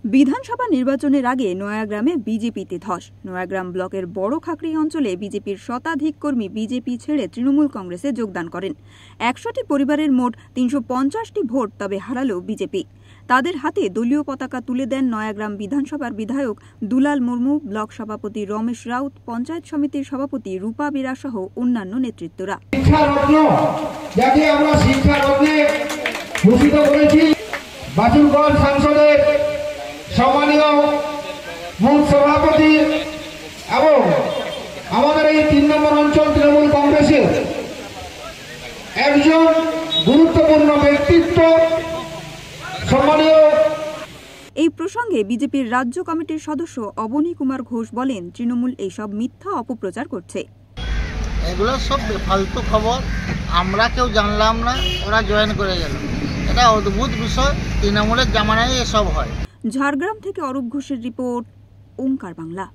বিধানসভা নির্বাচনের আগে নয়াগ্রামে বিজেপিতে ধস। নয়াগ্রাম ব্লকের বড় খাকড়ি অঞ্চলে বিজেপির শতাধিক কর্মী বিজেপি ছেড়ে তৃণমূল কংগ্রেসে যোগদান করেন। ১০০টি পরিবারের মোট ৩৫০টি ভোট তবে হারালো বিজেপি। তাদের হাতে দলীয় পতাকা তুলে দেন নয়াগ্রাম বিধানসভার বিধায়ক দুলাল মুর্মু, ব্লক সভাপতি রমেশ রাউত, পঞ্চায়েত সমিতির সভাপতি রূপা বেরা সহ অন্যান্য নেতৃত্বরা। সম্মানীয় বুথ সভাপতি এবং আমাদের এই ৩ নম্বর অঞ্চল তৃণমূল কংগ্রেসের একজন গুরুত্বপূর্ণ ব্যক্তিত্ব সম্মানীয়। এই প্রসঙ্গে বিজেপির রাজ্য কমিটির সদস্য অবনী কুমার ঘোষ বলেন, তৃণমূল এইসব মিথ্যা অপপ্রচার করছে। এগুলো সব ফালতু খবর, আমরা কেউ জানলাম না, ওরা জয়েন করে গেল। এটা অদ্ভুত বিষয়, তৃণমূলের জামানায় এসব হয়। ঝাড়গ্রাম থেকে অরূপ ঘোষের রিপোর্ট, ওঙ্কার বাংলা।